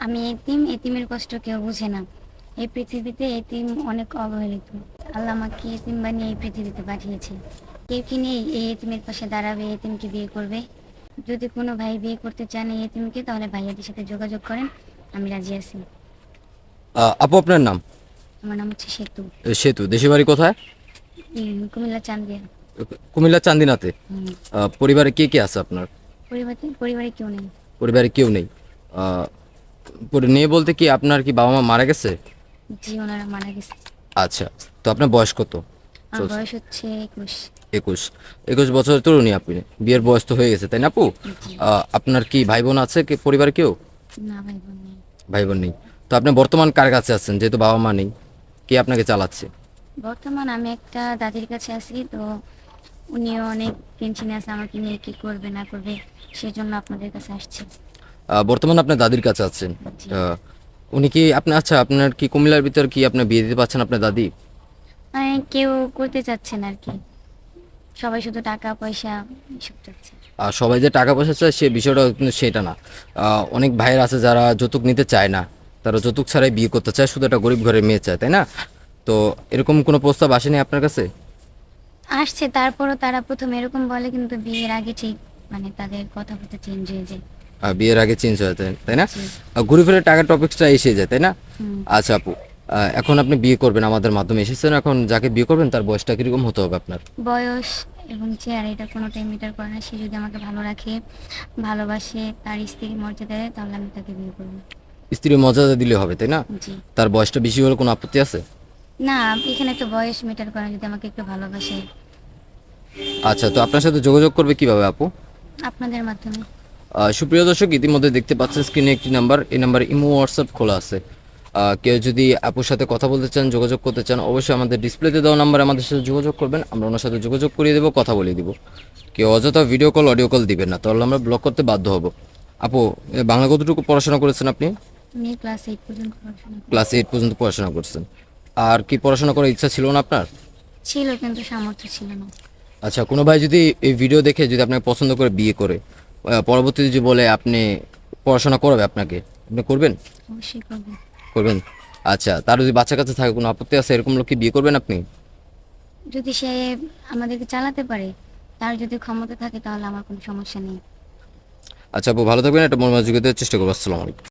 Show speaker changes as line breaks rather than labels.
আমি এতিম, এতিমের কষ্ট কেউ বুঝে না। এই পৃথিবীতে এতিম অনেক অবহেলিত। আল্লাহ আমাকে এতিম বানিয়ে এই পৃথিবীতে পাঠিয়েছে। কেউ কি নেই এই এতিমের পাশে দাঁড়াবে, এতিমকে বিয়ে করবে? যদি কোনো ভাই বিয়ে করতে চান এই এতিমকে, তাহলে ভাইয়াদের সাথে যোগাযোগ করেন, আমি রাজি আছি।
আপু আপনার নাম?
আমার নাম হচ্ছে সেতু।
সেতু। দেশের বাড়ি কোথায়?
কুমিল্লা চান্দিয়া।
কুমিল্লা চান্দিনাতে।
হুম।
পরিবারে কে কে আছে আপনার?
পরিবারে কেউ নেই।
পরিবারে কেউ নেই। আহ, নেই বলতে কি আপনার কি বাবা মা মারা গেছে?
জি, ওনারা মারা গেছে।
আচ্ছা। তো আপনার বয়স কত
আমার
চলছে?
বয়স হচ্ছে 21।
21। 21 বছরের তরুণী আপনি। বিয়ের বয়স তো হয়ে গেছে তাই না আপু?
জি।
আপনার কি ভাই বোন আছে কি পরিবারে কেউ?
না, ভাই বোন নেই।
ভাই বোন নেই। তো আপনি বর্তমান কার কাছে আছেন যেহেতু বাবা মা নেই? কে আপনাকে চালাচ্ছে?
বর্তমান আমি একটা দাদির কাছে আছি তো। উনিও অনেক টেনশনে আছে আমাকে নিয়ে, কি করবে না করবে, সেজন্য আপনাদের কাছে আসছে।
বর্তমানে আপনার দাদির কাছে আছেন।
জি।
আহ, উনি কি আপনি আচ্ছা আপনার কি কুমিল্লার ভিতর কি আপনার বিয়ে দিতে পারছেন আপনার দাদি?
মানে কেউ করতে চাচ্ছে না আর কি, সবাই শুধু টাকা পয়সা এসব চাচ্ছে।
আর সবাই যে টাকা পয়সা চায় সে বিষয়টা কিন্তু সেটা না। অনেক ভাইয়ের আছে যারা যৌতুক নিতে চায় না, তারা যৌতুক ছাড়াই বিয়ে করতে চায়, শুধু একটা গরিব ঘরের মেয়ে চায় তাই না? তো এরকম কোনো প্রস্তাব আসেনি আপনার কাছে?
আসছে, তারপরও তারা প্রথমে এরকম বলে, কিন্তু বিয়ের আগে ঠিক মানে তাদের কথাবার্তা চেঞ্জ হয়ে যায়।
বিয়ের আগে চেঞ্জ হয়ে যায় তাই না?
জি।
ঘুরে ফিরে টাকার টপিকসটা এসে যায় তাই না?
হুম।
আচ্ছা আপু, এখন আপনি বিয়ে করবেন আমাদের মাধ্যমে এসেছেন, এখন যাকে বিয়ে করবেন তার বয়সটা কিরকম হতে হবে আপনার?
বয়স এবং চেহারা এটা কোনোটাই ম্যাটার করে না। সে যদি আমাকে ভালো রাখে, ভালোবাসে, তার স্ত্রীর মর্যাদা দেয়, তাহলে আমি তাকে বিয়ে করবো।
স্ত্রীর মর্যাদা দিলে হবে তাই না?
জি।
তার বয়সটা বেশি হলে কোনো আপত্তি আছে?
না, এখানে তো বয়স ম্যাটার করে না, যদি আমাকে একটু ভালোবাসে।
আচ্ছা, তো আপনার সাথে যোগাযোগ করবে কিভাবে আপু?
আপনাদের মাধ্যমে।
সুপ্রিয় দর্শক, ইতিমধ্যে দেখতে পাচ্ছেন স্ক্রিনে একটি নাম্বার, এই নাম্বারে ইমো হোয়াটসঅ্যাপ খোলা আছে। কেউ যদি আপুর সাথে কথা বলতে চান, যোগাযোগ করতে চান, অবশ্যই আমাদের ডিসপ্লেতে দেওয়া নাম্বারে আমাদের সাথে যোগাযোগ করবেন, আমরা ওনার সাথে যোগাযোগ করিয়ে দেবো, কথা বলিয়ে দিব। কেউ অযথা ভিডিও কল অডিও কল দিবেন না, তাহলে আমরা ব্লক করতে বাধ্য হব। আপু, বাংলা কতটুকু পড়াশোনা করেছেন আপনি?
আমি ক্লাস 8 পর্যন্ত পড়াশোনা
ক্লাস
করেছি।
8 পর্যন্ত পড়াশোনা করছেন। আর কি পড়াশোনা করার ইচ্ছা ছিল না আপনার?
ছিল, কিন্তু সামর্থ্য ছিল না।
আচ্ছা, কোনো ভাই যদি এই ভিডিও দেখে যদি আপনাকে পছন্দ করে বিয়ে করে, পরবর্তীতে যদি বলে আপনি পড়াশোনা করাবে আপনাকে, আপনি করবেন?
অবশ্যই করবো।
করবেন। আচ্ছা, তার যদি বাচ্চা কাচ্চা থাকে, কোনো আপত্তি আছে? এরকম লোককে বিয়ে করবেন আপনি?
যদি সে আমাদেরকে চালাতে পারে, তার যদি ক্ষমতা থাকে, তাহলে আমার কোনো সমস্যা নেই।
আচ্ছা আপু, ভালো থাকবেন, একটা মন মানসিকতার চেষ্টা করবো। আসসালামু আলাইকুম।